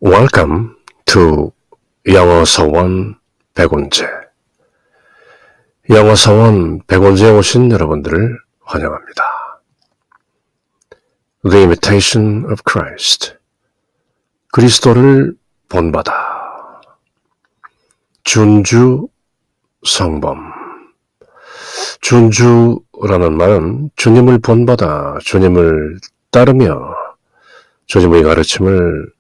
Welcome to 영어서원 백운제. 영어서원 백운제에 오신 여러분들을 환영합니다. The Imitation of Christ. 그리스도를 본받아. 준주 성범. 준주라는 말은 주님을 본받아, 주님을 따르며 주님의 가르침을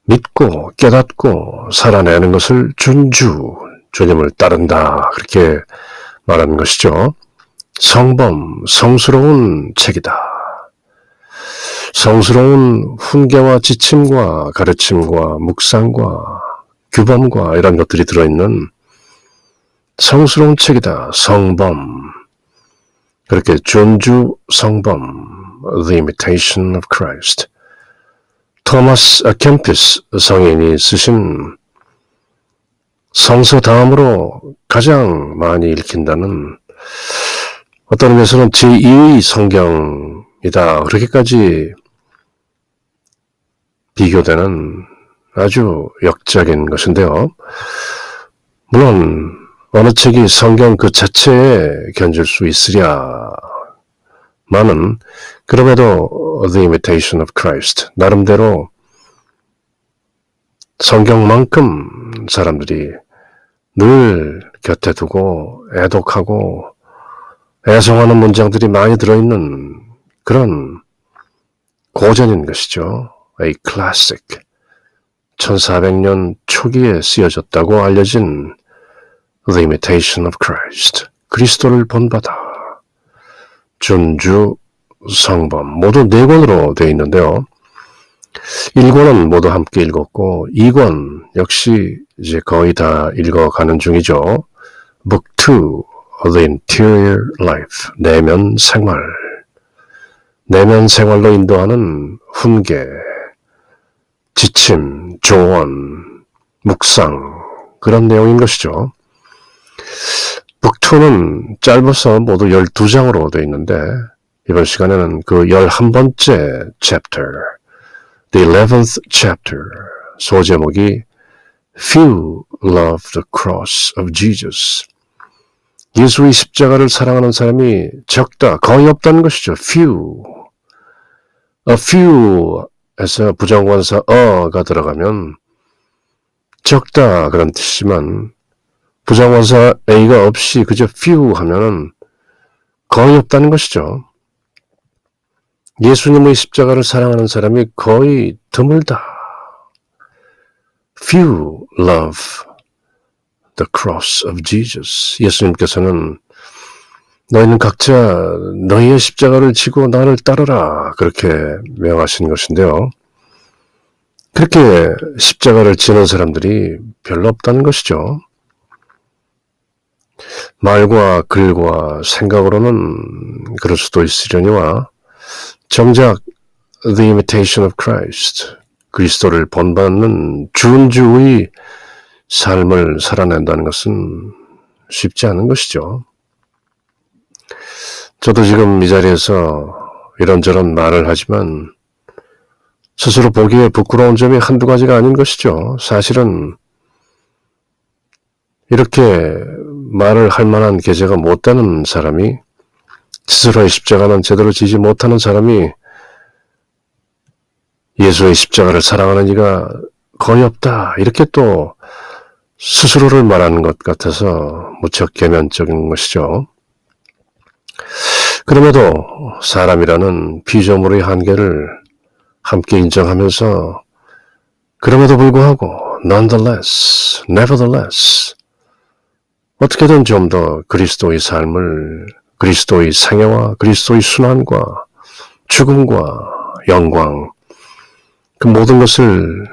믿고 깨닫고 살아내는 것을 준주, 주님을 따른다, 그렇게 말하는 것이죠. 성범, 성스러운 책이다. 성스러운 훈계와 지침과 가르침과 묵상과 규범과 이런 것들이 들어있는 성스러운 책이다. 성범. 그렇게 준주 성범, The Imitation of Christ. 토마스 캠피스 성인이 쓰신 성서 다음으로 가장 많이 읽힌다는, 어떤 의미에서는 제2의 성경이다, 그렇게까지 비교되는 아주 역작인 것인데요. 물론 어느 책이 성경 그 자체에 견줄 수 있으랴마는, 그럼에도 The Imitation of Christ, 나름대로 성경만큼 사람들이 늘 곁에 두고 애독하고 애송하는 문장들이 많이 들어있는 그런 고전인 것이죠. A classic. 1400년 초기에 쓰여졌다고 알려진 The Imitation of Christ. 그리스도를 본받아. 준주 성범. 모두 4권으로 되어 있는데요. 1권은 모두 함께 읽었고 2권 역시 이제 거의 다 읽어가는 중이죠. Book 2, The Interior Life, 내면 생활. 내면 생활로 인도하는 훈계, 지침, 조언, 묵상, 그런 내용인 것이죠. Book 2는 짧아서 모두 12장으로 되어 있는데 이번 시간에는 그 11번째 chapter, the 11th chapter, 소제목이 Few love the cross of Jesus. 예수의 십자가를 사랑하는 사람이 적다, 거의 없다는 것이죠. Few. A few에서 부정관사 어가 들어가면 적다 그런 뜻이지만, 부정관사 A가 없이 그저 few 하면은 거의 없다는 것이죠. 예수님의 십자가를 사랑하는 사람이 거의 드물다. Few love the cross of Jesus. 예수님께서는 너희는 각자 너희의 십자가를 지고 나를 따르라, 그렇게 명하신 것인데요. 그렇게 십자가를 지는 사람들이 별로 없다는 것이죠. 말과 글과 생각으로는 그럴 수도 있으려니와 정작 The Imitation of Christ, 그리스도를 본받는 준주의 삶을 살아낸다는 것은 쉽지 않은 것이죠. 저도 지금 이 자리에서 이런저런 말을 하지만 스스로 보기에 부끄러운 점이 한두 가지가 아닌 것이죠. 사실은 이렇게 말을 할 만한 계제가 못 되는 사람이, 스스로의 십자가는 제대로 지지 못하는 사람이 예수의 십자가를 사랑하는 이가 거의 없다, 이렇게 또 스스로를 말하는 것 같아서 무척 계면적인 것이죠. 그럼에도 사람이라는 피조물의 한계를 함께 인정하면서, 그럼에도 불구하고 nonetheless, nevertheless, 어떻게든 좀 더 그리스도의 삶을, 그리스도의 생애와 그리스도의 순환과 죽음과 영광, 그 모든 것을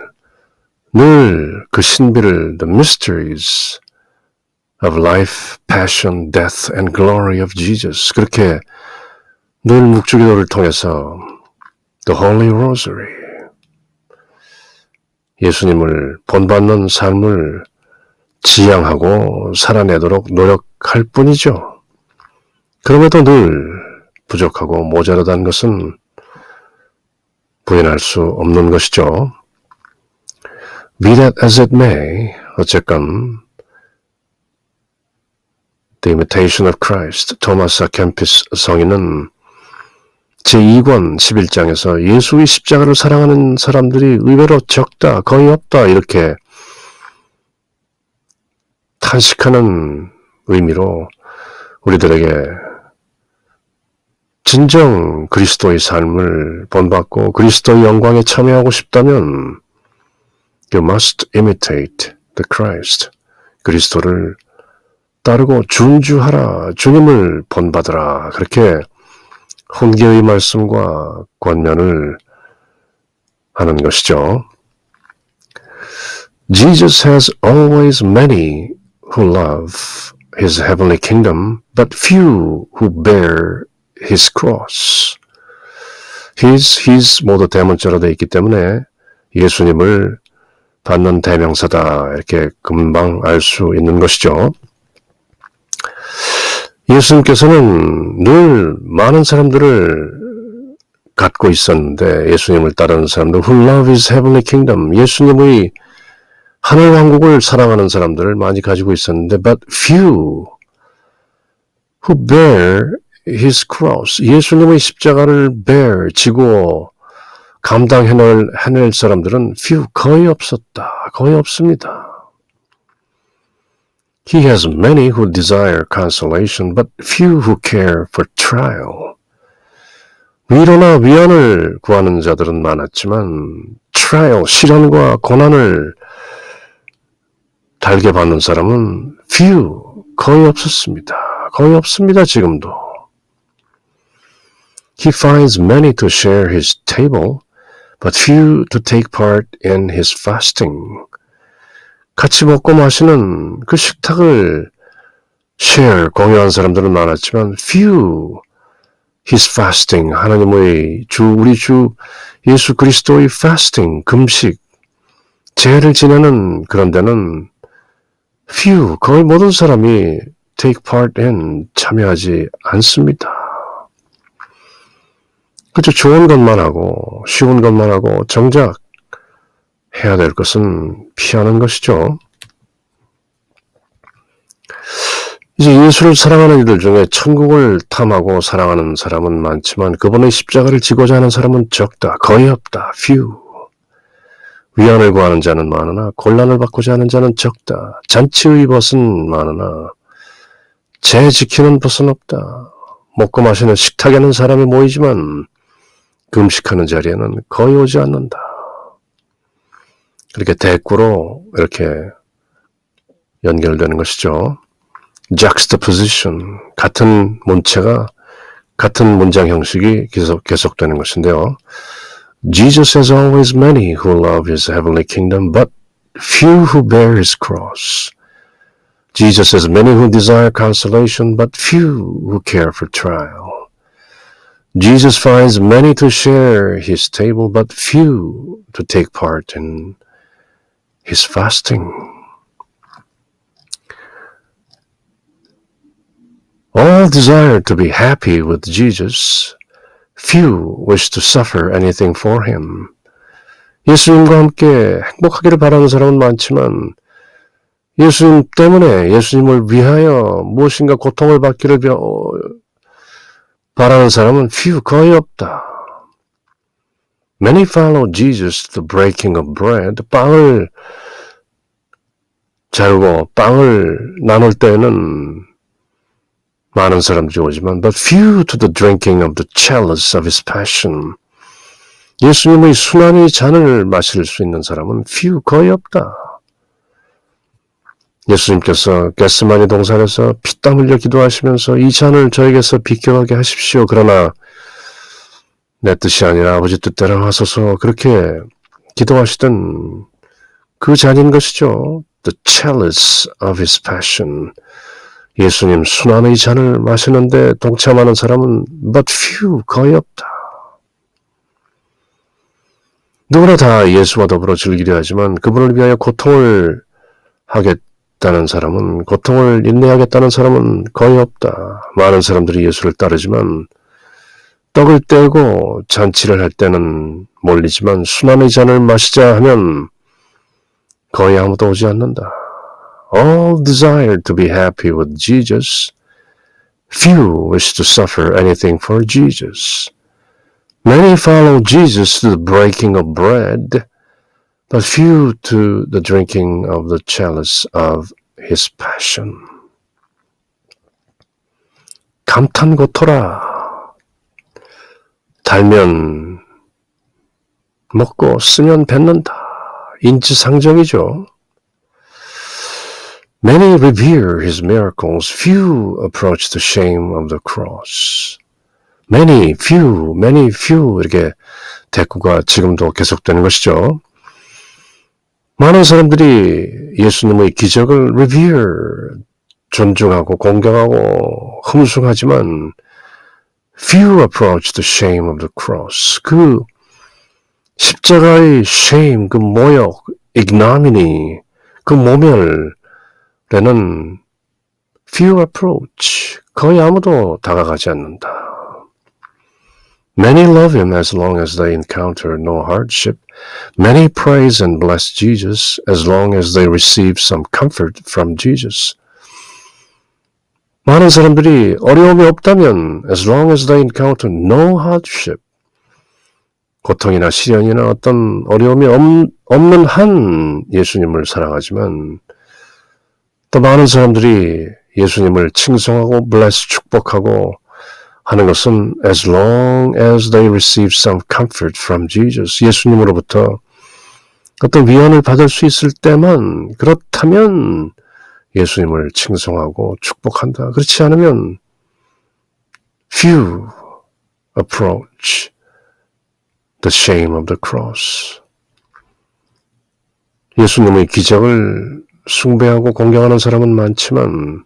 늘 그 신비를, the mysteries of life, passion, death and glory of Jesus, 그렇게 늘 묵주기도를 통해서 the Holy Rosary, 예수님을 본받는 삶을 지향하고 살아내도록 노력할 뿐이죠. 그럼에도 늘 부족하고 모자라다는 것은 부인할 수 없는 것이죠. Be that as it may, 어쨌건 The Imitation of Christ, 토마스 아켐피스 성인은 제2권 11장에서 예수의 십자가를 사랑하는 사람들이 의외로 적다, 거의 없다 이렇게 탄식하는 의미로 우리들에게 진정 그리스도의 삶을 본받고 그리스도의 영광에 참여하고 싶다면 You must imitate the Christ. 그리스도를 따르고 준주하라. 주님을 본받으라. 그렇게 훈계의 말씀과 권면을 하는 것이죠. Jesus has always many who love his heavenly kingdom, but few who bear his cross. his 모두 대문자로 되어 있기 때문에 예수님을 받는 대명사다 이렇게 금방 알 수 있는 것이죠. 예수님께서는 늘 많은 사람들을 갖고 있었는데 예수님을 따르는 사람들 who love his heavenly kingdom 예수님의 하늘 왕국을 사랑하는 사람들을 많이 가지고 있었는데 but few who bear his cross 예수님의 십자가를 지고 감당해낼 사람들은 few 거의 없었다. 거의 없습니다. He has many who desire consolation, but few who care for trial. 위로나 위안을 구하는 자들은 많았지만 trial, 시련과 고난을 달게 받는 사람은 few, 거의 없었습니다. 거의 없습니다, 지금도. He finds many to share his table, but few to take part in his fasting. 같이 먹고 마시는 그 식탁을 공유한 사람들은 많았지만 few his fasting 하나님의 우리 주 예수 그리스도의 fasting 금식 제를 지내는 그런 데는 few 거의 모든 사람이 take part in 참여하지 않습니다. 그저 좋은 것만 하고 쉬운 것만 하고 정작 해야 될 것은 피하는 것이죠. 이제 예수를 사랑하는 이들 중에 천국을 탐하고 사랑하는 사람은 많지만 그분의 십자가를 지고자 하는 사람은 적다. 거의 없다. few. 위안을 구하는 자는 많으나 곤란을 받고자 하는 자는 적다. 잔치의 벗은 많으나 제 지키는 벗은 없다. 먹고 마시는 식탁에는 사람이 모이지만 금식하는 자리에는 거의 오지 않는다. 이렇게 대꾸로 이렇게 연결되는 것이죠. juxtaposition, 같은 문체가 같은 문장 형식이 계속되는 것인데요. Jesus has always many who love his heavenly kingdom, but few who bear his cross. Jesus has many who desire consolation, but few who care for trial. Jesus finds many to share his table, but few to take part in his fasting. All desire to be happy with Jesus. Few wish to suffer anything for him. 예수님과 함께 행복하기를 바라는 사람은 많지만 예수님 때문에 예수님을 위하여 무엇인가 고통을 받기를 바라는 사람은 few 거의 없다. Many follow Jesus to the breaking of bread. 빵을 자르고 빵을 나눌 때는 많은 사람들이 오지만 but few to the drinking of the chalice of his passion. 예수님의 순환의 잔을 마실 수 있는 사람은 few 거의 없다. 예수님께서 겟세마니 동산에서 피땀 흘려 기도하시면서 이 잔을 저에게서 비켜가게 하십시오. 그러나 내 뜻이 아니라 아버지 뜻대로 하소서 그렇게 기도하시던 그 잔인 것이죠. The chalice of his passion. 예수님 순환의 잔을 마시는데 동참하는 사람은 but few, 거의 없다. 누구나 다 예수와 더불어 즐기려 하지만 그분을 위하여 고통을 하겠다는 사람은, 고통을 인내하겠다는 사람은 거의 없다. 많은 사람들이 예수를 따르지만 떡을 떼고 잔치를 할 때는 몰리지만 순환의 잔을 마시자 하면 거의 아무도 오지 않는다. All desire to be happy with Jesus. Few wish to suffer anything for Jesus. Many follow Jesus to the breaking of bread, but few to the drinking of the chalice of his passion. 감탄고토라. 달면 먹고 쓰면 뱉는다. 인지상정이죠. Many revere his miracles. Few approach the shame of the cross. Many, few 이렇게 대꾸가 지금도 계속되는 것이죠. 많은 사람들이 예수님의 기적을 revere, 존중하고 공경하고 흠숭하지만 few approach the shame of the cross. 그 십자가의 shame, 그 모욕, ignominy, 그 모멸에는 few approach, 거의 아무도 다가가지 않는다. Many love him as long as they encounter no hardship. Many praise and bless Jesus as long as they receive some comfort from Jesus. 많은 사람들이 어려움이 없다면 as long as they encounter no hardship, 고통이나 시련이나 어떤 어려움이 없는 한 예수님을 사랑하지만 또 많은 사람들이 예수님을 칭송하고 bless, 축복하고 하는 것은 as long as they receive some comfort from Jesus. 예수님으로부터 어떤 위안을 받을 수 있을 때만, 그렇다면 예수님을 칭송하고 축복한다. 그렇지 않으면 few approach the shame of the cross. 예수님의 기적을 숭배하고 공경하는 사람은 많지만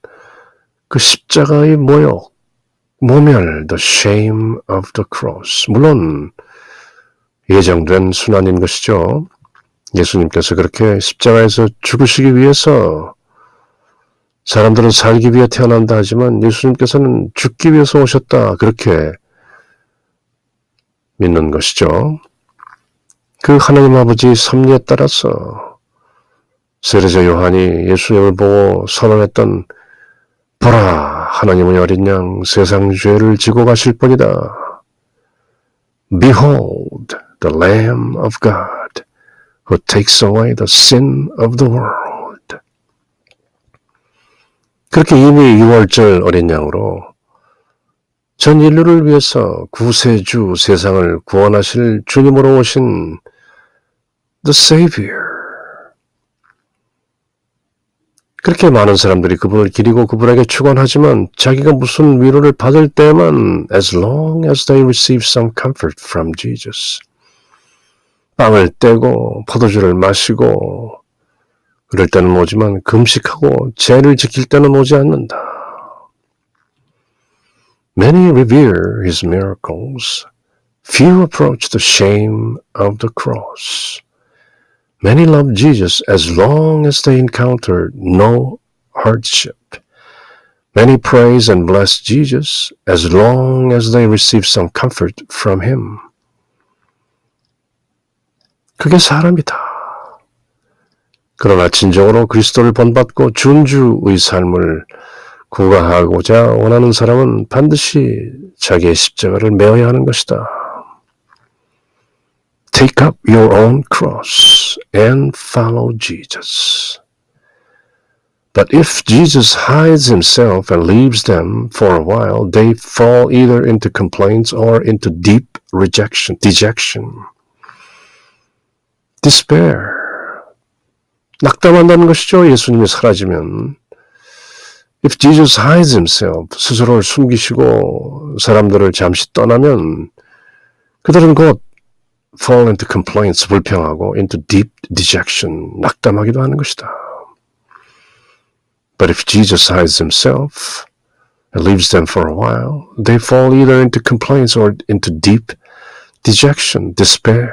그 십자가의 모욕, 모멸, the shame of the cross. 물론 예정된 순환인 것이죠. 예수님께서 그렇게 십자가에서 죽으시기 위해서 사람들은 살기 위해 태어난다 하지만 예수님께서는 죽기 위해서 오셨다. 그렇게 믿는 것이죠. 그 하나님 아버지의 섭리에 따라서 세례자 요한이 예수님을 보고 선언했던 보라, 하나님의 어린 양, 세상 죄를 지고 가실 뿐이다. Behold, the Lamb of God, who takes away the sin of the world. 그렇게 이미 유월절 어린 양으로 전 인류를 위해서 구세주, 세상을 구원하실 주님으로 오신 The Savior. 그렇게 많은 사람들이 그분을 기리고 그분에게 축원하지만 자기가 무슨 위로를 받을 때만 as long as they receive some comfort from Jesus. 빵을 떼고 포도주를 마시고 그럴 때는 오지만 금식하고 죄를 지킬 때는 오지 않는다. Many revere his miracles. Few approach the shame of the cross. Many love Jesus as long as they encounter no hardship. Many praise and bless Jesus as long as they receive some comfort from him. 그게 사람이다. 그러나 진정으로 그리스도를 본받고 준주의 삶을 구가하고자 원하는 사람은 반드시 자기의 십자가를 메어야 하는 것이다. Take up your own cross and follow Jesus. But if Jesus hides himself and leaves them for a while, they fall either into complaints or into deep dejection, despair. 낙담한다는 것이죠. 예수님이 사라지면. If Jesus hides himself, 스스로를 숨기시고 사람들을 잠시 떠나면 그들은 곧 fall into complaints, 불평하고 into deep dejection, 낙담하기도 하는 것이다. But if Jesus hides himself and leaves them for a while, they fall either into complaints or into deep dejection, despair.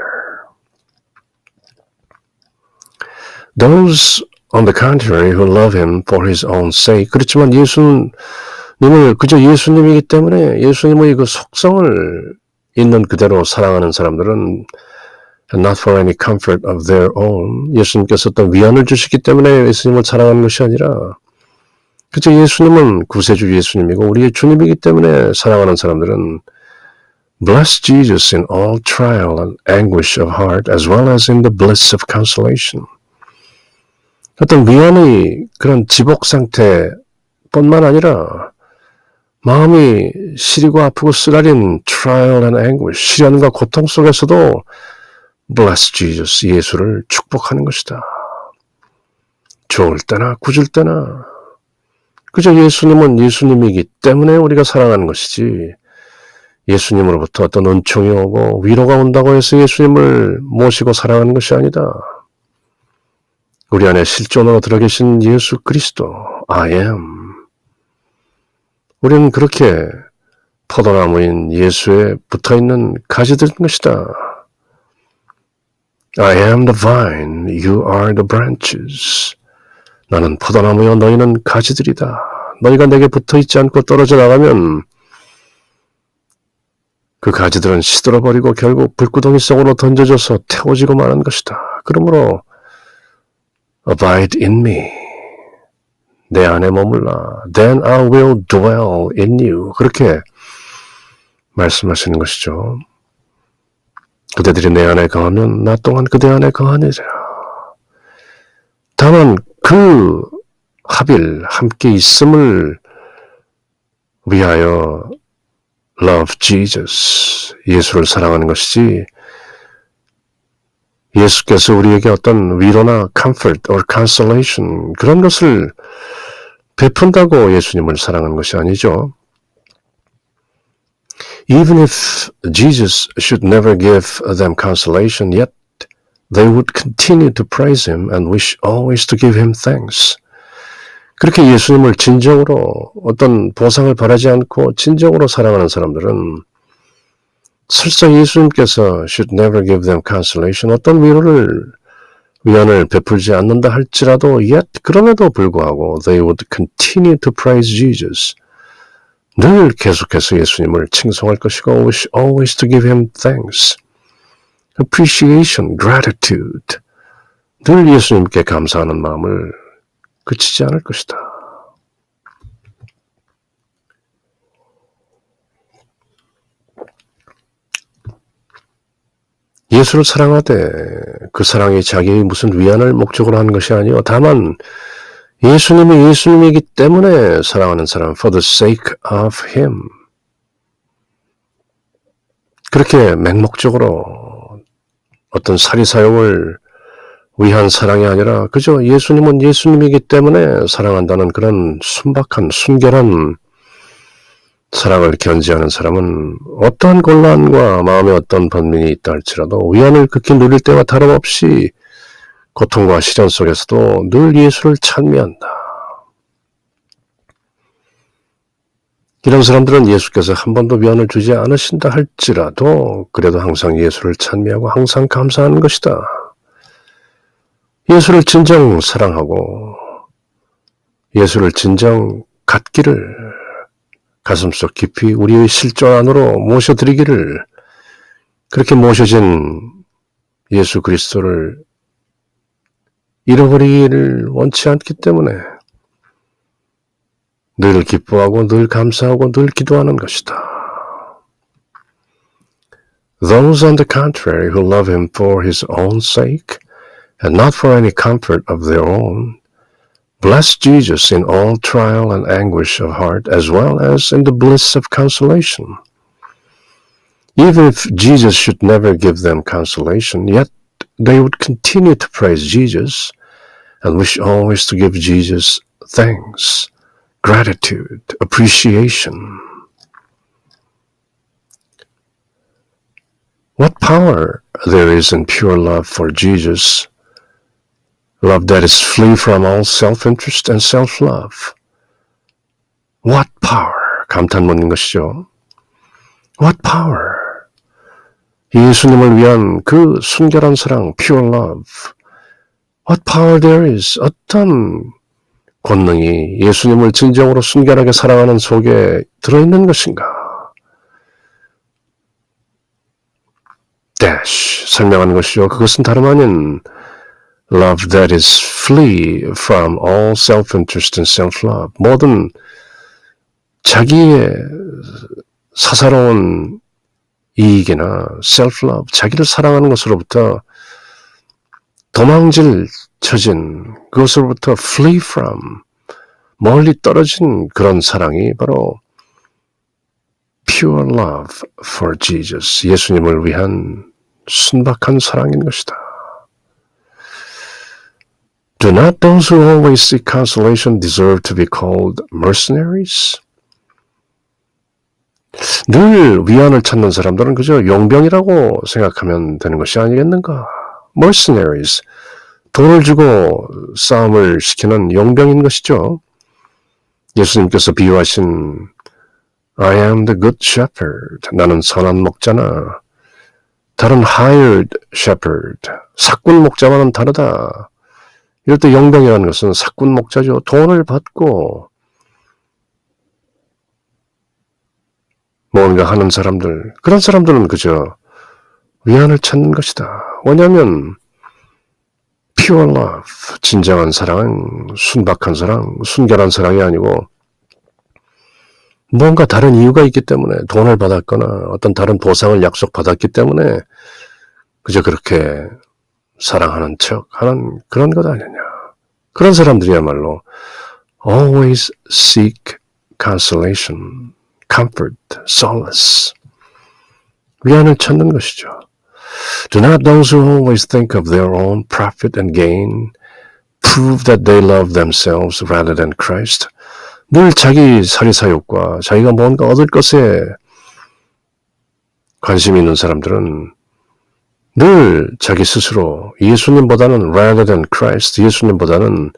Those, on the contrary, who love him for his own sake. 그렇지만 예수님을 그저 예수님이기 때문에 예수님의 그 속성을 있는 그대로 사랑하는 사람들은 and not for any comfort of their own. 예수님께서 어떤 위안을 주시기 때문에 예수님을 사랑하는 것이 아니라 그저 예수님은 구세주 예수님이고 우리의 주님이기 때문에 사랑하는 사람들은 Bless Jesus in all trial and anguish of heart as well as in the bliss of consolation. 어떤 위안의 그런 지복 상태뿐만 아니라 마음이 시리고 아프고 쓰라린 trial and anguish, 시련과 고통 속에서도 Bless Jesus, 예수를 축복하는 것이다. 좋을 때나 굳을 때나 그저 예수님은 예수님이기 때문에 우리가 사랑하는 것이지 예수님으로부터 어떤 은총이 오고 위로가 온다고 해서 예수님을 모시고 사랑하는 것이 아니다. 우리 안에 실존으로 들어계신 예수 그리스도, I am. 우리는 그렇게 포도나무인 예수에 붙어있는 가지들인 것이다. I am the vine, you are the branches. 나는 포도나무여 너희는 가지들이다. 너희가 내게 붙어있지 않고 떨어져 나가면 그 가지들은 시들어버리고 결국 불구덩이 속으로 던져져서 태워지고 마는 것이다. 그러므로 Abide in me. 내 안에 머물라. Then I will dwell in you. 그렇게 말씀하시는 것이죠. 그대들이 내 안에 거하면 나 또한 그대 안에 거하니라. 다만 그 합일 함께 있음을 위하여 Love Jesus, 예수를 사랑하는 것이지 예수께서 우리에게 어떤 위로나 comfort or consolation 그런 것을 베푼다고 예수님을 사랑하는 것이 아니죠. Even if Jesus should never give them consolation, yet they would continue to praise him and wish always to give him thanks. 그렇게 예수님을 진정으로 어떤 보상을 바라지 않고 진정으로 사랑하는 사람들은 설사 예수님께서 should never give them consolation, 어떤 위안을 베풀지 않는다 할지라도 yet 그럼에도 불구하고 they would continue to praise Jesus. 늘 계속해서 예수님을 칭송할 것이고 wish always to give him thanks. appreciation, gratitude. 늘 예수님께 감사하는 마음을 그치지 않을 것이다. 예수를 사랑하되 그 사랑이 자기의 무슨 위안을 목적으로 하는 것이 아니요 다만 예수님이 예수님이기 때문에 사랑하는 사람 for the sake of him. 그렇게 맹목적으로 어떤 사리사욕을 위한 사랑이 아니라 그저 예수님은 예수님이기 때문에 사랑한다는 그런 순박한 순결한 사랑을 견지하는 사람은 어떠한 곤란과 마음에 어떤 번민이 있다 할지라도 위안을 극히 누릴 때와 다름없이 고통과 시련 속에서도 늘 예수를 찬미한다. 이런 사람들은 예수께서 한 번도 위안을 주지 않으신다 할지라도 그래도 항상 예수를 찬미하고 항상 감사하는 것이다. 예수를 진정 사랑하고 예수를 진정 갖기를 가슴속 깊이 우리의 실존 안으로 모셔드리기를 그렇게 모셔진 예수 그리스도를 잃어버리기를 원치 않기 때문에 늘 기뻐하고 늘 감사하고 늘 기도하는 것이다. Those on the contrary who love him for his own sake and not for any comfort of their own, bless Jesus in all trial and anguish of heart as well as in the bliss of consolation. Even if Jesus should never give them consolation, yet they would continue to praise Jesus and wish always to give Jesus thanks, gratitude, appreciation. What power there is in pure love for Jesus, love that is free from all self-interest and self-love. What power? 감탄 묻는 것이죠. What power? 예수님을 위한 그 순결한 사랑, pure love. What power there is? 어떤 권능이 예수님을 진정으로 순결하게 사랑하는 속에 들어있는 것인가? dash 설명하는 것이죠. 그것은 다름 아닌 love that is free from all self-interest and self-love. 모든 자기의 사사로운 이익이나 self-love, 자기를 사랑하는 것으로부터 도망질 처진 그것으로부터 flee from, 멀리 떨어진 그런 사랑이 바로 pure love for Jesus, 예수님을 위한 순박한 사랑인 것이다. Do not those who always seek consolation deserve to be called mercenaries? 늘 위안을 찾는 사람들은 그저 용병이라고 생각하면 되는 것이 아니겠는가? mercenaries, 돈을 주고 싸움을 시키는 용병인 것이죠. 예수님께서 비유하신 I am the good shepherd, 나는 선한 목자나 다른 hired shepherd, 사꾼 목자와는 다르다. 이럴 때 용병이라는 것은 사꾼 목자죠. 돈을 받고 뭔가 하는 사람들, 그런 사람들은 그저 위안을 찾는 것이다. 왜냐하면 pure love, 진정한 사랑은 순박한 사랑, 순결한 사랑이 아니고 뭔가 다른 이유가 있기 때문에 돈을 받았거나 어떤 다른 보상을 약속받았기 때문에 그저 그렇게 사랑하는 척 하는 그런 것 아니냐. 그런 사람들이야말로 always seek consolation, comfort, solace. 위안을 찾는 것이죠. Do not those who always think of their own profit and gain prove that they love themselves rather than Christ? 늘 자기 사리사욕과 자기가 뭔가 얻을 것에 관심이 있는 사람들은 늘 자기 스스로 예수님보다는 rather than Christ, 예수님보다는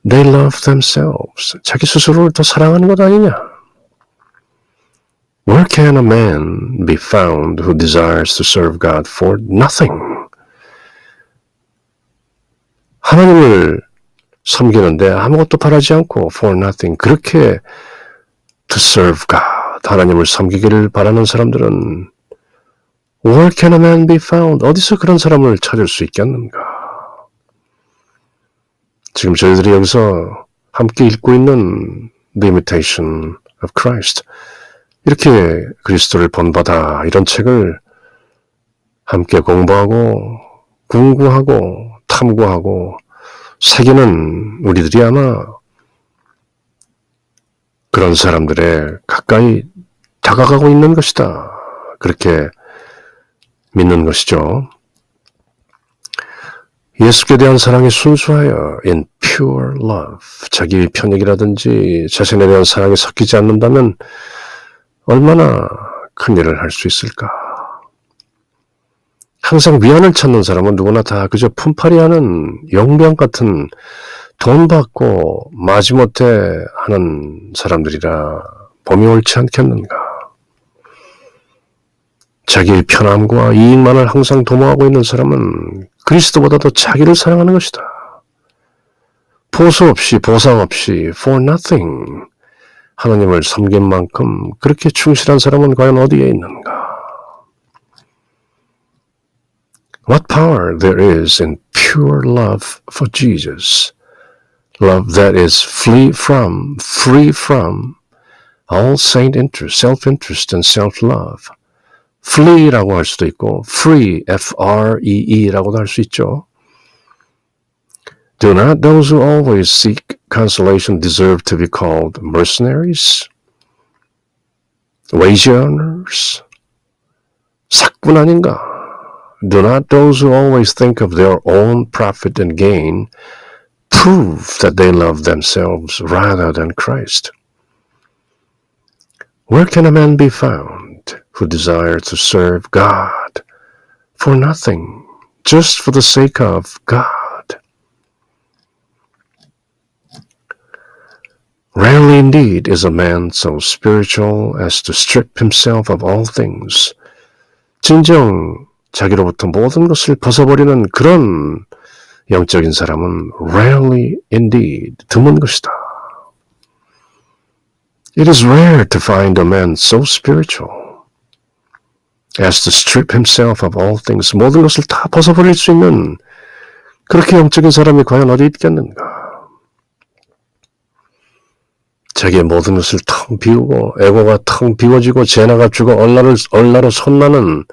they love themselves, 자기 스스로를 더 사랑하는 것 아니냐. Where can a man be found who desires to serve God for nothing? 하나님을 섬기는데 아무것도 바라지 않고 for nothing, 그렇게 to serve God, 하나님을 섬기기를 바라는 사람들은 Where can a man be found? 어디서 그런 사람을 찾을 수 있겠는가? 지금 저희들이 여기서 함께 읽고 있는 The Imitation of Christ, 이렇게 그리스도를 본받아, 이런 책을 함께 공부하고 궁구하고 탐구하고 새기는 우리들이 아마 그런 사람들에 가까이 다가가고 있는 것이다. 그렇게 믿는 것이죠. 예수께 대한 사랑이 순수하여 in pure love, 자기 편익이라든지 자신에 대한 사랑이 섞이지 않는다면 얼마나 큰 일을 할 수 있을까? 항상 위안을 찾는 사람은 누구나 다 그저 품팔이하는 용병 같은 돈 받고 마지못해 하는 사람들이라 봄이 옳지 않겠는가? 자기의 편함과 이익만을 항상 도모하고 있는 사람은 그리스도보다도 자기를 사랑하는 것이다. 보수 없이 보상 없이 for nothing, 하나님을 섬긴 만큼 그렇게 충실한 사람은 과연 어디에 있는가? What power there is in pure love for Jesus, love that is free from all self-interest and self-love. flee라고 할 수도 있고 free, F-R-E-E라고도 할 수 있죠. Do not those who always seek consolation deserve to be called mercenaries? wage earners? 사꾼 아닌가? Do not those who always think of their own profit and gain prove that they love themselves rather than Christ? Where can a man be found who desires to serve God for nothing, just for the sake of God? Rarely indeed is a man so spiritual as to strip himself of all things. 진정 자기로부터 모든 것을 벗어버리는 그런 영적인 사람은 rarely indeed, 드문 것이다. It is rare to find a man so spiritual as to strip himself of all things. 모든 것을 다 벗어버릴 수 있는 그렇게 영적인 사람이 과연 어디 있겠는가? 자기의 모든 것을 텅 비우고 에고가 텅 비워지고 제나가 죽어 얼라로 손나는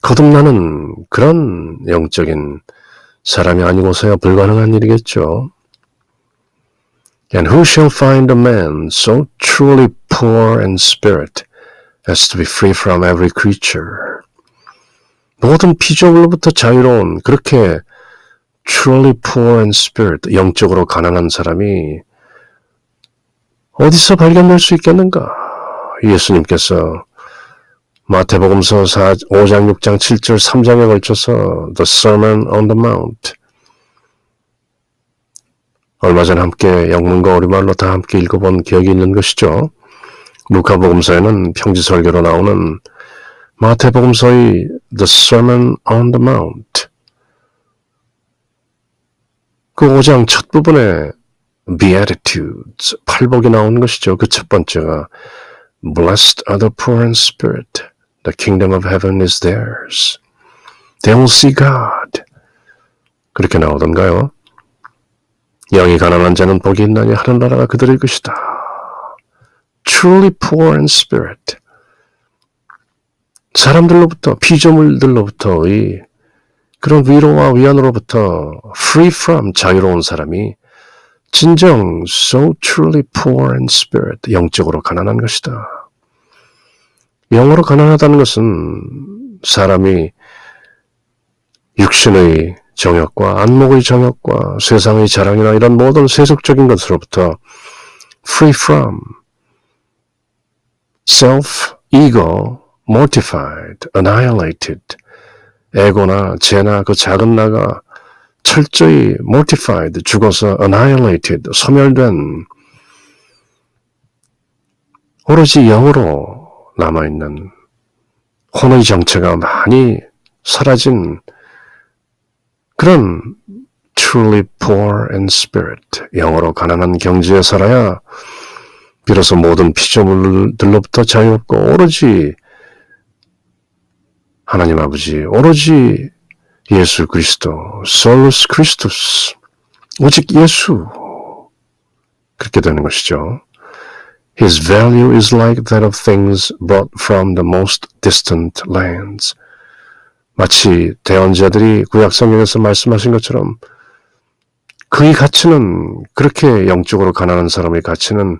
거듭나는 그런 영적인 사람이 아니고서야 불가능한 일이겠죠. And who shall find a man so truly poor in spirit as to be free from every creature? 모든 피조물로부터 자유로운 그렇게 truly poor in spirit, 영적으로 가난한 사람이 어디서 발견될 수 있겠는가? 예수님께서 마태복음서 5장, 6장, 7절, 3장에 걸쳐서 The Sermon on the Mount 얼마 전 함께 영문과 우리말로 다 함께 읽어본 기억이 있는 것이죠. 루카복음서에는 평지설교로 나오는 마태복음서의 The Sermon on the Mount 그 5장 첫 부분에 Beatitudes, 팔복이 나오는 것이죠. 그 첫 번째가 Blessed are the poor in spirit, the kingdom of heaven is theirs. They will see God. 그렇게 나오던가요? 영이 가난한 자는 복이 있나니 하늘나라가 그들의 것이다. Truly poor in spirit. 사람들로부터, 피조물들로부터의 그런 위로와 위안으로부터 free from, 자유로운 사람이 진정 so truly poor in spirit, 영적으로 가난한 것이다. 영어로 가난하다는 것은 사람이 육신의 정욕과 안목의 정욕과 세상의 자랑이나 이런 모든 세속적인 것으로부터 free from, self, ego, mortified, annihilated, 에고나 제나 그 작은 나가 철저히 mortified, 죽어서 annihilated, 소멸된 오로지 영으로 남아있는 혼의 정체가 많이 사라진 그런 truly poor in spirit, 영어로 가난한 경지에 살아야 비로소 모든 피조물들로부터 자유롭고 오로지 하나님 아버지, 오로지 예수 그리스도, 솔루스 크리스투스, 오직 예수, 그렇게 되는 것이죠. His value is like that of things brought from the most distant lands. 마치 대언자들이 구약 성경에서 말씀하신 것처럼 그의 가치는, 그렇게 영적으로 가난한 사람의 가치는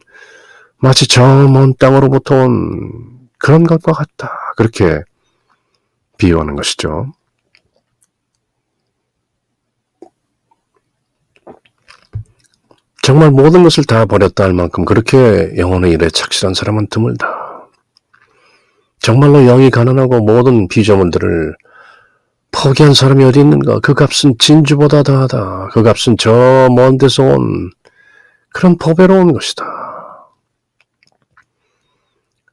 마치 저 먼 땅으로부터 온 그런 것과 같다. 그렇게 비유하는 것이죠. 정말 모든 것을 다 버렸다 할 만큼 그렇게 영혼의 일에 착실한 사람은 드물다. 정말로 영이 가난하고 모든 피조물들을 포기한 사람이 어디 있는가? 그 값은 진주보다 더하다. 그 값은 저 먼 데서 온 그런 보배로운 것이다.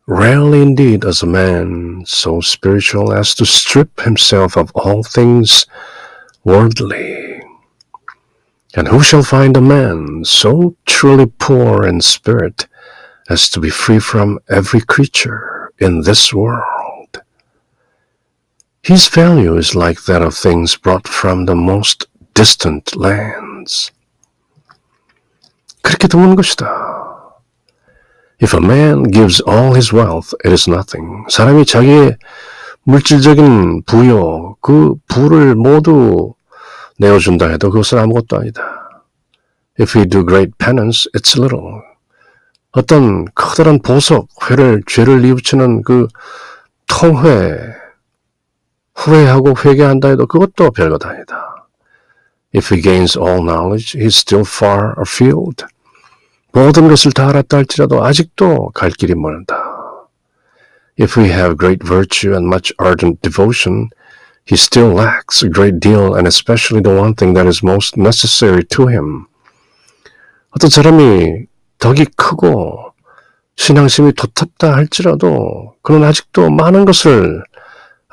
Rarely indeed is a man so spiritual as to strip himself of all things worldly. And who shall find a man so truly poor in spirit as to be free from every creature in this world? His value is like that of things brought from the most distant lands. 그렇게 드문 것이다. If a man gives all his wealth, it is nothing. 사람이 자기의 물질적인 부요, 그 부를 모두 내어준다 해도 그것은 아무것도 아니다. If he do great penance, it's little. 어떤 커다란 보석, 죄를 뉘우치는 그 통회, 후회하고 회개한다 해도 그것도 별것 아니다. If he gains all knowledge, he's still far afield. 모든 것을 다 알았다 할지라도 아직도 갈 길이 멀다. If we have great virtue and much ardent devotion, he still lacks a great deal and especially the one thing that is most necessary to him. 어떤 사람이 덕이 크고 신앙심이 돋탑다 할지라도 그는 아직도 많은 것을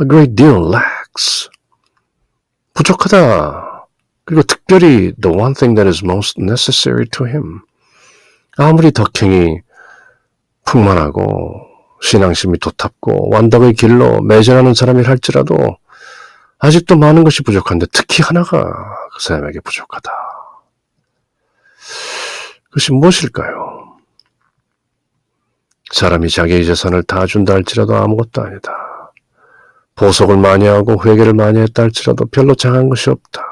a great deal lacks. 부족하다. 그리고 특별히 the one thing that is most necessary to him. 아무리 덕행이 풍만하고 신앙심이 도탑고 완덕의 길로 매진하는 사람이 할지라도 아직도 많은 것이 부족한데 특히 하나가 그 사람에게 부족하다. 그것이 무엇일까요? 사람이 자기의 재산을 다 준다 할지라도 아무것도 아니다. 보석을 많이 하고 회개를 많이 했다 할지라도 별로 장한 것이 없다.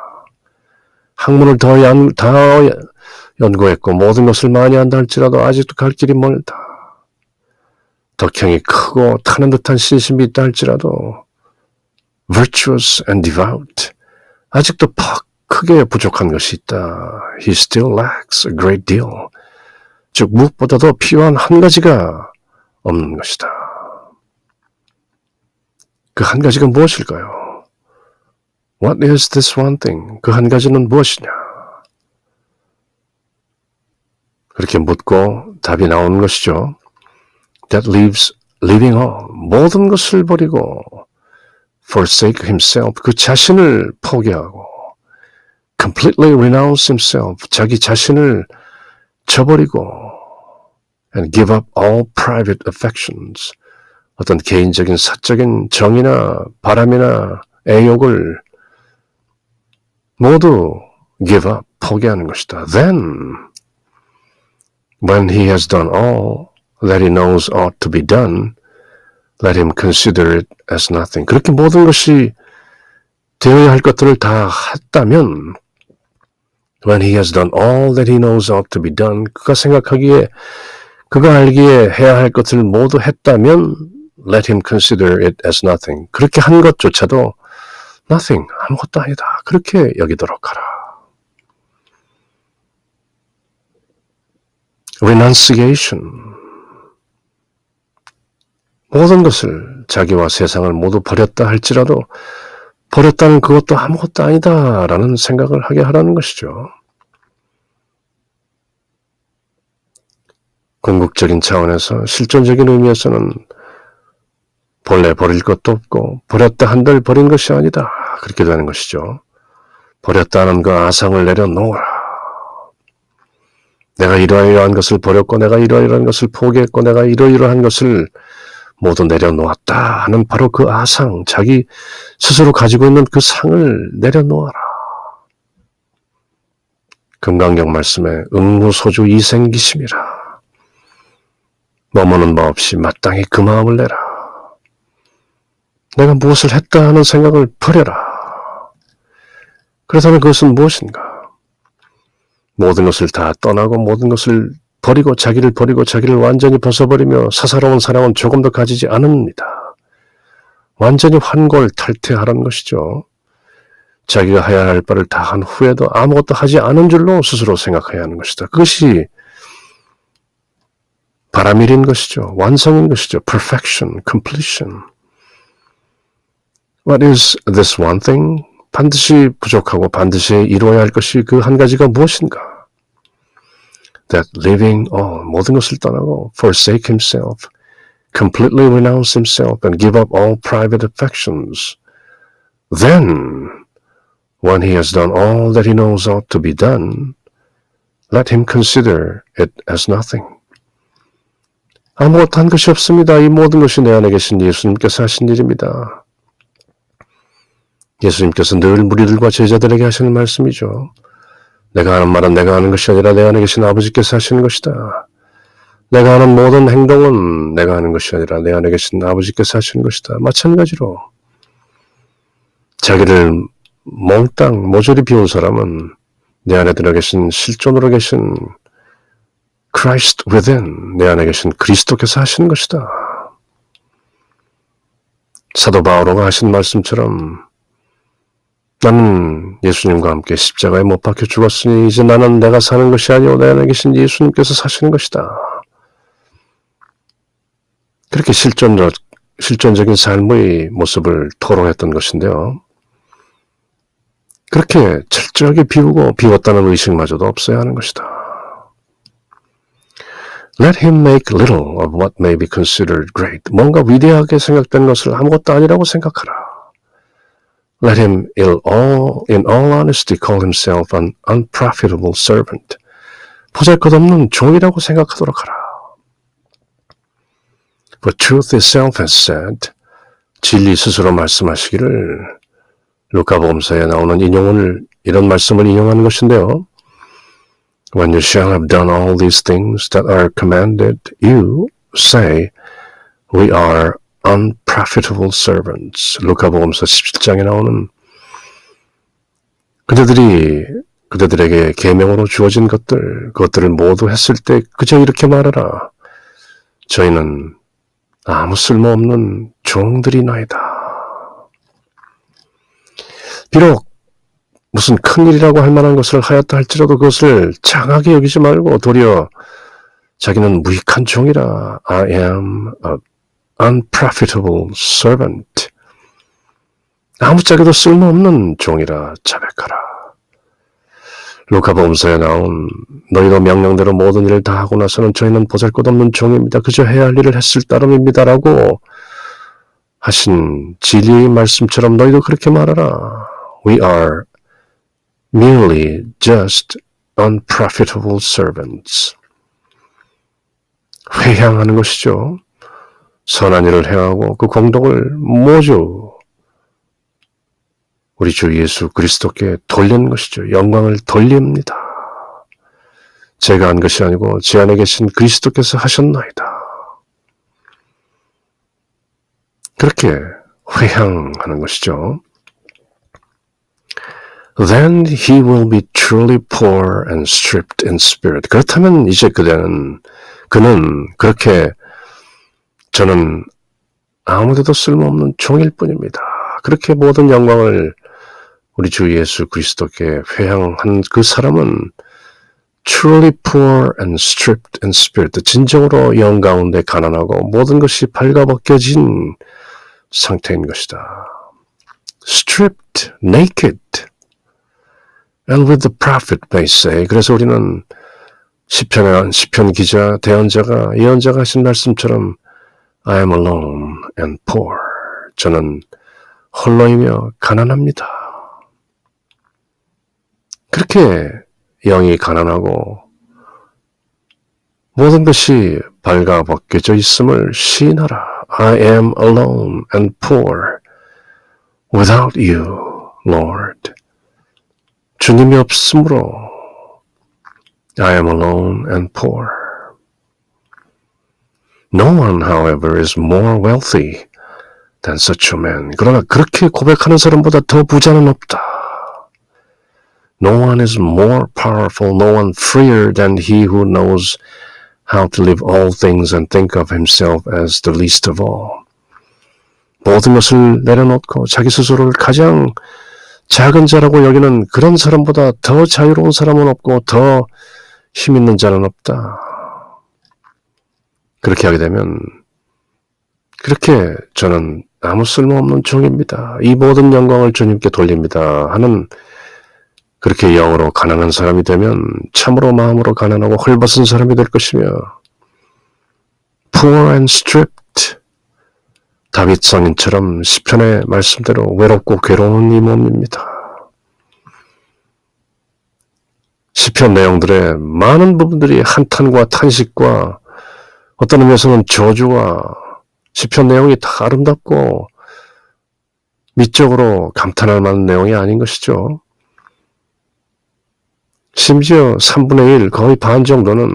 학문을 더 연구했고 모든 것을 많이 한다 할지라도 아직도 갈 길이 멀다. 덕형이 크고 타는 듯한 신심이 있다 할지라도 virtuous and devout 아직도 크게 부족한 것이 있다. He still lacks a great deal. 즉 무엇보다도 필요한 한 가지가 없는 것이다. 그 한 가지가 무엇일까요? What is this one thing? 그 한 가지는 무엇이냐? 그렇게 묻고 답이 나오는 것이죠. That leaves living all. 모든 것을 버리고 forsake himself. 그 자신을 포기하고 completely renounce himself. 자기 자신을 저버리고 and give up all private affections. 어떤 개인적인 사적인 정이나 바람이나 애욕을 모두 give up, 포기하는 것이다. Then, when he has done all that he knows ought to be done, let him consider it as nothing. 그렇게 모든 것이 되어야 할 것들을 다 했다면, when he has done all that he knows ought to be done, 그가 알기에 해야 할 것을 모두 했다면, let him consider it as nothing. 그렇게 한 것조차도 nothing, 아무것도 아니다. 그렇게 여기도록 하라. renunciation. 모든 것을 자기와 세상을 모두 버렸다 할지라도 버렸다는 그것도 아무것도 아니다라는 생각을 하게 하라는 것이죠. 궁극적인 차원에서 실존적인 의미에서는 본래 버릴 것도 없고 버렸다 한들 버린 것이 아니다. 그렇게 되는 것이죠. 버렸다는 그 아상을 내려놓으라. 내가 이러이러한 것을 버렸고 내가 이러이러한 것을 포기했고 내가 이러이러한 것을 모두 내려놓았다 하는 바로 그 아상, 자기 스스로 가지고 있는 그 상을 내려놓아라. 금강경 말씀에 응무소주 이생기심이라. 머무는 바 없이 마땅히 그 마음을 내라. 내가 무엇을 했다 하는 생각을 버려라. 그렇다면 그것은 무엇인가? 모든 것을 다 떠나고 모든 것을 버리고 자기를 완전히 벗어버리며 사사로운 사랑은 조금도 가지지 않습니다. 완전히 환골 탈퇴하라는 것이죠. 자기가 해야 할 바를 다 한 후에도 아무것도 하지 않은 줄로 스스로 생각해야 하는 것이다. 그것이 바람일인 것이죠. 완성인 것이죠. perfection, completion. What is this one thing? 반드시 부족하고 반드시 이루어야 할 것이 그 한 가지가 무엇인가? That living all, 모든 것을 떠나고 forsake himself, completely renounce himself and give up all private affections. Then, when he has done all that he knows ought to be done, let him consider it as nothing. 아무것도 한 것이 없습니다. 이 모든 것이 내 안에 계신 예수님께서 하신 일입니다. 예수님께서 늘 무리들과 제자들에게 하시는 말씀이죠. 내가 하는 말은 내가 하는 것이 아니라 내 안에 계신 아버지께서 하시는 것이다. 내가 하는 모든 행동은 내가 하는 것이 아니라 내 안에 계신 아버지께서 하시는 것이다. 마찬가지로 자기를 몽땅 모조리 비운 사람은 내 안에 들어 계신 실존으로 계신 Christ within, 내 안에 계신 그리스도께서 하시는 것이다. 사도 바오로가 하신 말씀처럼 나는 예수님과 함께 십자가에 못 박혀 죽었으니 이제 나는 내가 사는 것이 아니오 내 안에 계신 예수님께서 사시는 것이다. 그렇게 실존적인 삶의 모습을 토로했던 것인데요. 그렇게 철저하게 비웠다는 의식마저도 없어야 하는 것이다. Let him make little of what may be considered great. 뭔가 위대하게 생각된 것을 아무것도 아니라고 생각하라. Let him in all honesty call himself an unprofitable servant. 보잘것없는 종이라고 생각하도록 하라. For truth itself has said, 진리 스스로 말씀하시기를, 루카복음서에 나오는 인용을 이런 말씀을 인용하는 것인데요. When you shall have done all these things that are commanded you, say, we are unprofitable servants. 루카복음서 17장에 나오는 그들에게 계명으로 주어진 그것들을 모두 했을 때 그저 이렇게 말하라. 저희는 아무 쓸모없는 종들이나이다. 비록 무슨 큰일이라고 할 만한 것을 하였다 할지라도 그것을 장하게 여기지 말고 도리어 자기는 무익한 종이라. I am an unprofitable servant. 아무짝에도 쓸모없는 종이라 자백하라. 루카복음서에 나온 너희도 명령대로 모든 일을 다 하고 나서는 저희는 보잘것없는 종입니다. 그저 해야 할 일을 했을 따름입니다라고 하신 진리의 말씀처럼 너희도 그렇게 말하라. We are merely just unprofitable servants. 회향하는 것이죠. 선한 일을 행하고 그 공덕을 모두 우리 주 예수 그리스도께 돌리는 것이죠. 영광을 돌립니다. 제가 한 것이 아니고 제 안에 계신 그리스도께서 하셨나이다. 그렇게 회향하는 것이죠. Then he will be truly poor and stripped in spirit. 그렇다면 이제 그는 그렇게 저는 아무데도 쓸모없는 종일 뿐입니다. 그렇게 모든 영광을 우리 주 예수 그리스도께 회향한 그 사람은 truly poor and stripped in spirit. 진정으로 영 가운데 가난하고 모든 것이 발가벗겨진 상태인 것이다. Stripped, naked. And with the prophet may say. 그래서 우리는 시편 기자, 대언자가, 예언자가 하신 말씀처럼 I am alone and poor. 저는 홀로이며 가난합니다. 그렇게 영이 가난하고 모든 것이 발가벗겨져 있음을 시인하라. I am alone and poor without you, Lord. 주님이 없으므로 I am alone and poor. No one, however, is more wealthy than such a man. 그러나 그렇게 고백하는 사람보다 더 부자는 없다. No one is more powerful, no one freer than he who knows how to live all things and think of himself as the least of all. 모든 것을 내려놓고 자기 스스로를 가장 작은 자라고 여기는 그런 사람보다 더 자유로운 사람은 없고 더 힘 있는 자는 없다. 그렇게 하게 되면 그렇게 저는 아무 쓸모없는 종입니다. 이 모든 영광을 주님께 돌립니다. 하는 그렇게 영으로 가난한 사람이 되면 참으로 마음으로 가난하고 헐벗은 사람이 될 것이며 poor and stripped 다윗 성인처럼 시편의 말씀대로 외롭고 괴로운 이 몸입니다. 시편 내용들의 많은 부분들이 한탄과 탄식과 어떤 의미에서는 저주와 시편 내용이 다 아름답고 미적으로 감탄할 만한 내용이 아닌 것이죠. 심지어 3분의 1, 거의 반 정도는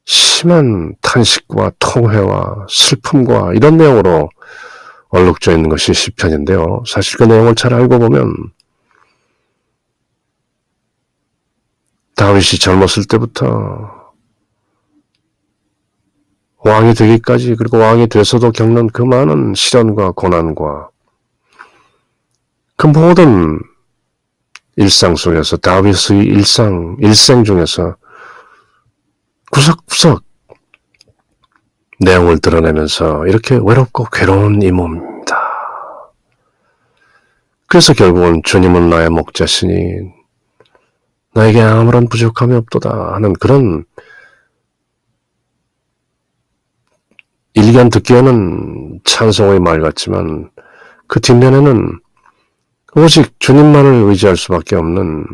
심한 탄식과 통회와 슬픔과 이런 내용으로 얼룩져 있는 것이 시편인데요. 사실 그 내용을 잘 알고 보면 다윗이 젊었을 때부터 왕이 되기까지 그리고 왕이 돼서도 겪는 그 많은 시련과 고난과 그 모든 일상 속에서 다윗의 일생 중에서 구석구석 내용을 드러내면서 이렇게 외롭고 괴로운 이 몸입니다. 그래서 결국은 주님은 나의 목자시니 나에게 아무런 부족함이 없도다 하는 그런 일견 듣기에는 찬송의 말 같지만 그 뒷면에는 오직 주님만을 의지할 수밖에 없는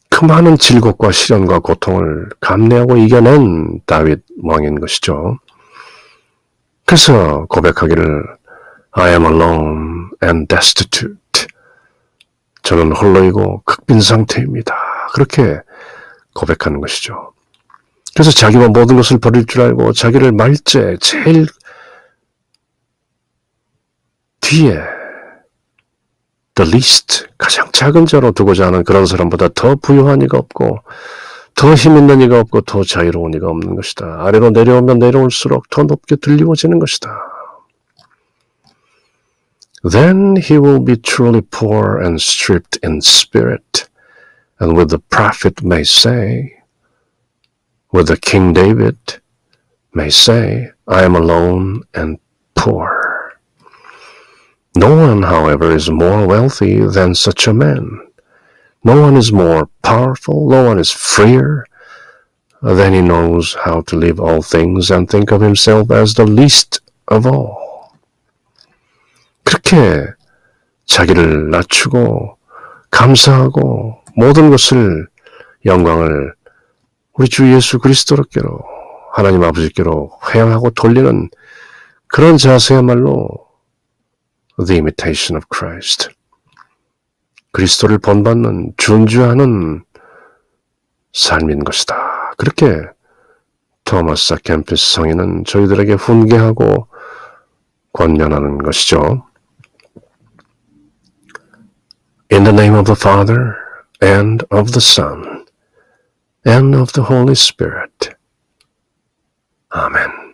그 많은 질곡과 시련과 고통을 감내하고 이겨낸 다윗 왕인 것이죠. 그래서 고백하기를 I am alone and destitute. 저는 홀로이고 극빈 상태입니다. 그렇게 고백하는 것이죠. 그래서 자기와 모든 것을 버릴 줄 알고 자기를 말제 제일 뒤에 the least 가장 작은 자로 두고자 하는 그런 사람보다 더 부유한 이가 없고 더 힘 있는 이가 없고 더 자유로운 이가 없는 것이다. 아래로 내려오면 내려올수록 더 높게 들리워지는 것이다. Then he will be truly poor and stripped in spirit, and with the prophet may say, with the King David may say, I am alone and poor. No one, however, is more wealthy than such a man. No one is more powerful, no one is freer than he knows how to leave all things and think of himself as the least of all. 그렇게 자기를 낮추고 감사하고 모든 것을 영광을 우리 주 예수 그리스도께로 하나님 아버지께로 회양하고 돌리는 그런 자세야말로 The imitation of Christ. 그리스도를 본받는 준주하는 삶인 것이다. 그렇게 토마스 아 캠피스 성인은 저희들에게 훈계하고 권면하는 것이죠. In the name of the Father, and of the Son, and of the Holy Spirit. Amen.